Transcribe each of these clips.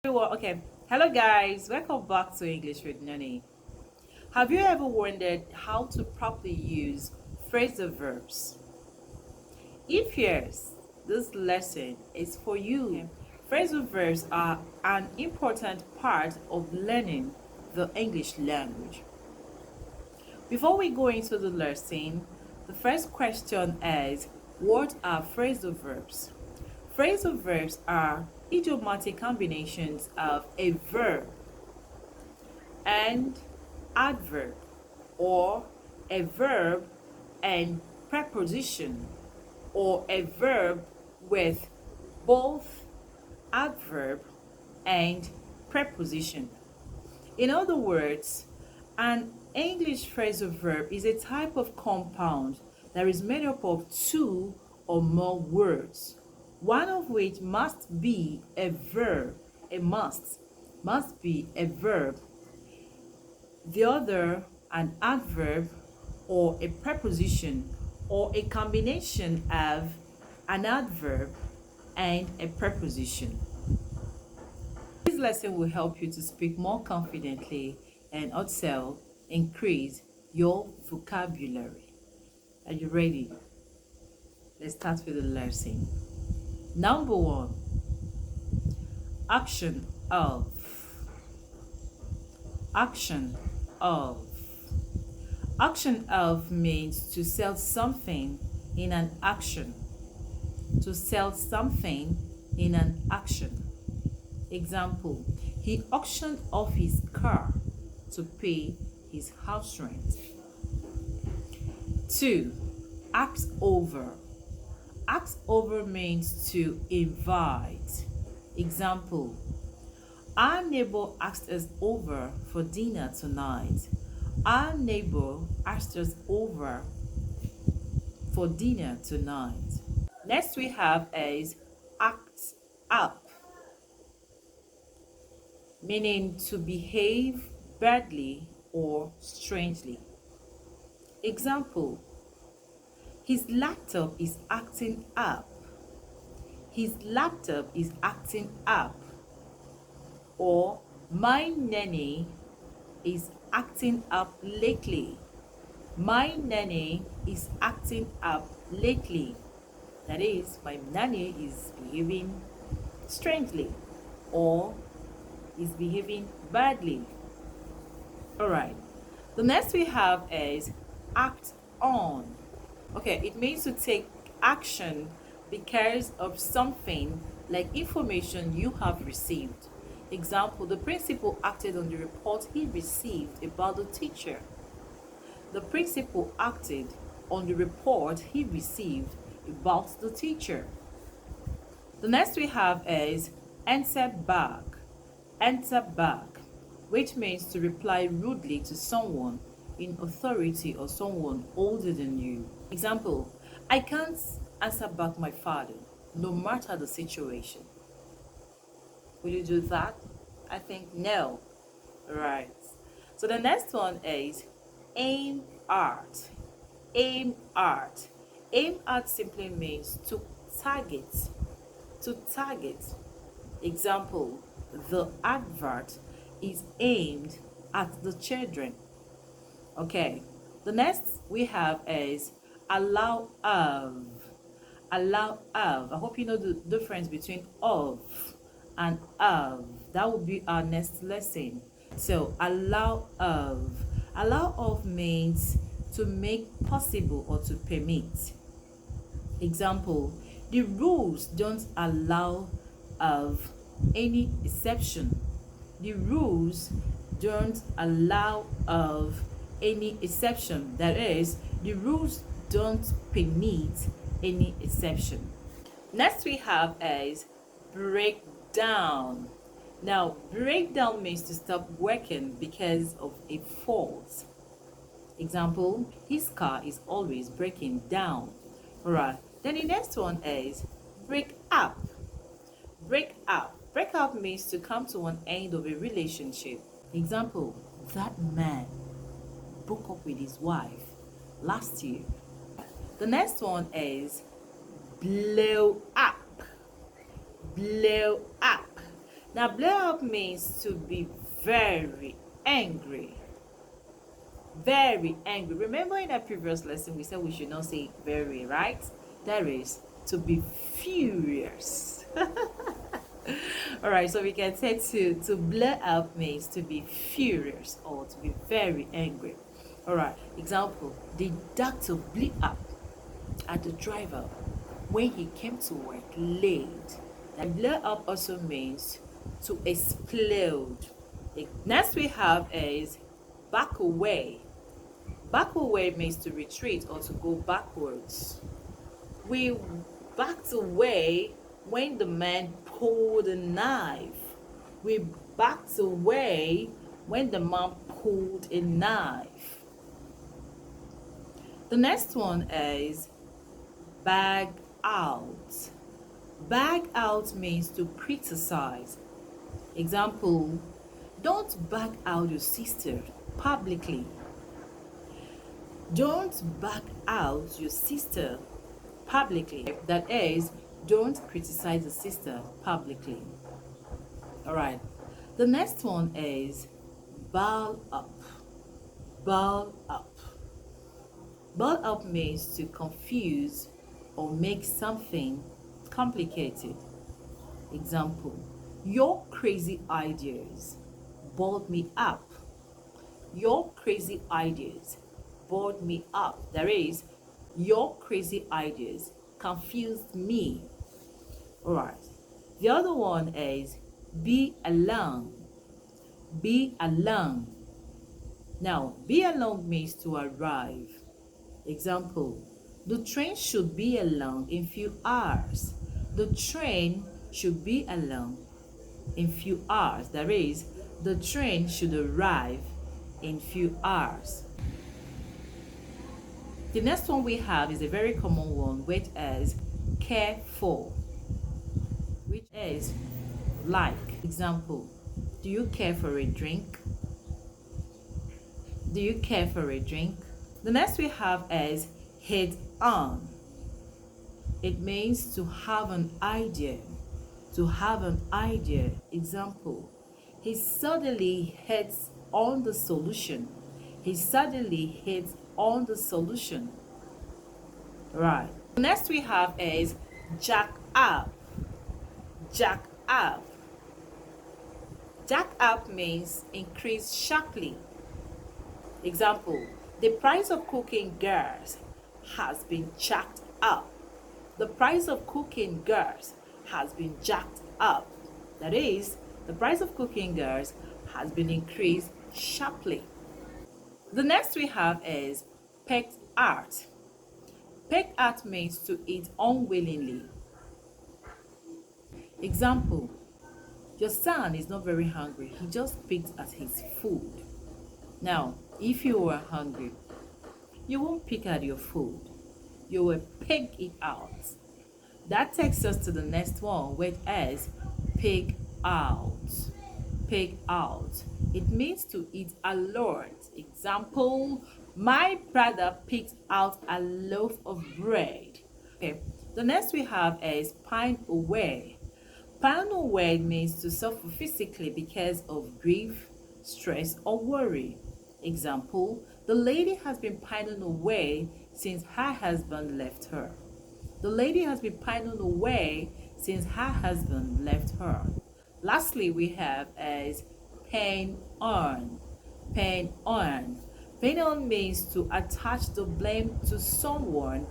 Okay. Hello guys, welcome back to English with Nony. Have you ever wondered how to properly use phrasal verbs? If yes, this lesson is for you. Okay. Phrasal verbs are an important part of learning the English language. Before we go into the lesson, the first question is, what are phrasal verbs? Phrasal verbs are idiomatic combinations of a verb and adverb, or a verb and preposition, or a verb with both adverb and preposition. In other words, an English phrasal verb is a type of compound that is made up of two or more words, one of which must be a verb, must be a verb, the other an adverb or a preposition, or a combination of an adverb and a preposition. This lesson will help you to speak more confidently and also increase your vocabulary. Are you ready? Let's start with the lesson. Number 1. Action of. Action of. Action of means to sell something in an action. To sell something in an action. Example, he auctioned off his car to pay his house rent. 2. Ask over. Ask over means to invite. Example, our neighbor asked us over for dinner tonight. Our neighbor asked us over for dinner tonight. Next we have is act up, meaning to behave badly or strangely. Example, his laptop is acting up. His laptop is acting up. Or my nanny is acting up lately. My nanny is acting up lately. That is, my nanny is behaving strangely or is behaving badly. Alright. The next we have is act on. Okay, it means to take action because of something like information you have received. Example, the principal acted on the report he received about the teacher. The principal acted on the report he received about the teacher. The next we have is answer back. Answer back, which means to reply rudely to someone in authority or someone older than you. Example, I can't answer back my father, no matter the situation. Will you do that? I think no. Right. So the next one is aim at. Aim at. Aim at simply means to target. To target. Example, the advert is aimed at the children. Okay. The next we have is allow of. Allow of. I hope you know the difference between of and of. That will be our next lesson. So allow of. Allow of means to make possible or to permit. Example, the rules don't allow of any exception. The rules don't allow of any exception. That is, the rules don't permit any exception. Next we have is break down. Now, breakdown means to stop working because of a fault. Example, his car is always breaking down. Alright, then the next one is break up. Break up. Break up means to come to an end of a relationship. Example, that man broke up with his wife last year. The next one is blow up. Blow up. Now, blow up means to be very angry. Very angry. Remember in our previous lesson, we said we should not say very, right? That is to be furious. All right, so we can say to blow up means to be furious or to be very angry. All right, example, the doctor blew up at the driver when he came to work late. And blow up also means to explode. The next we have is back away. Back away means to retreat or to go backwards. We backed away when the man pulled a knife. We backed away when the man pulled a knife. The next one is bag out. Bag out means to criticize. Example, don't bag out your sister publicly. Don't bag out your sister publicly. That is, don't criticize the sister publicly. All right. The next one is ball up. Ball up. Ball up means to confuse or make something complicated. Example, your crazy ideas balled me up. Your crazy ideas balled me up. That is, your crazy ideas confused me. All right. The other one is be along. Be along. Now, be along means to arrive. Example, the train should be along in few hours. The train should be along in few hours. That is, the train should arrive in few hours. The next one we have is a very common one, which is care for, which is like. Example, do you care for a drink? Do you care for a drink? The next we have is head on. It means to have an idea. To have an idea. Example, he suddenly hits on the solution. He suddenly hits on the solution. Right. The next we have is jack up. Jack up. Jack up means increase sharply. Example, the price of cooking gas has been jacked up. The price of cooking gas has been jacked up. That is, the price of cooking gas has been increased sharply. The next we have is pecked at. Pecked at means to eat unwillingly. Example, your son is not very hungry. He just picked at his food. Now, if you were hungry, you won't pick at your food. You will pick it out. That takes us to the next one, which is pig out. Pig out. It means to eat a lot. Example, my brother picked out a loaf of bread. Okay. The next we have is pine away. Pine away means to suffer physically because of grief, stress, or worry. Example, the lady has been pining away since her husband left her. The lady has been pining away since her husband left her. Lastly, we have as pain on. Pain on. Pain on means to attach the blame to someone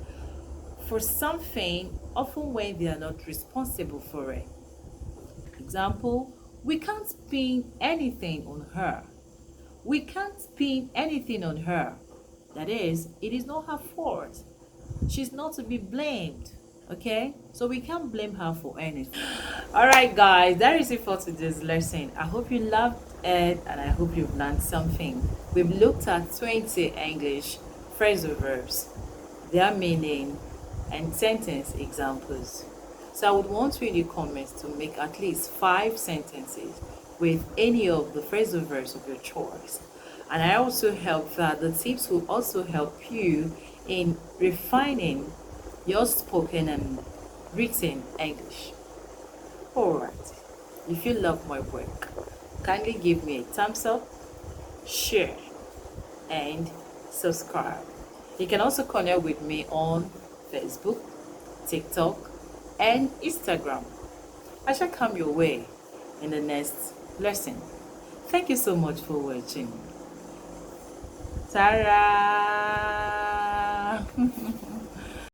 for something, often when they are not responsible for it. Example, we can't pin anything on her. We can't pin anything on her. That is, it is not her fault. She's not to be blamed. Okay? So we can't blame her for anything. Alright guys, that is it for today's lesson. I hope you loved it and I hope you've learned something. We've looked at 20 English phrasal verbs, their meaning, and sentence examples. So I would want you in the comments to make at least 5 sentences with any of the phrasal verbs of your choice. And I also hope that the tips will also help you in refining your spoken and written English. Alright. If you love my work, kindly give me a thumbs up, share, and subscribe. You can also connect with me on Facebook, TikTok, and Instagram. I shall come your way in the next lesson. Thank you so much for watching. Tara!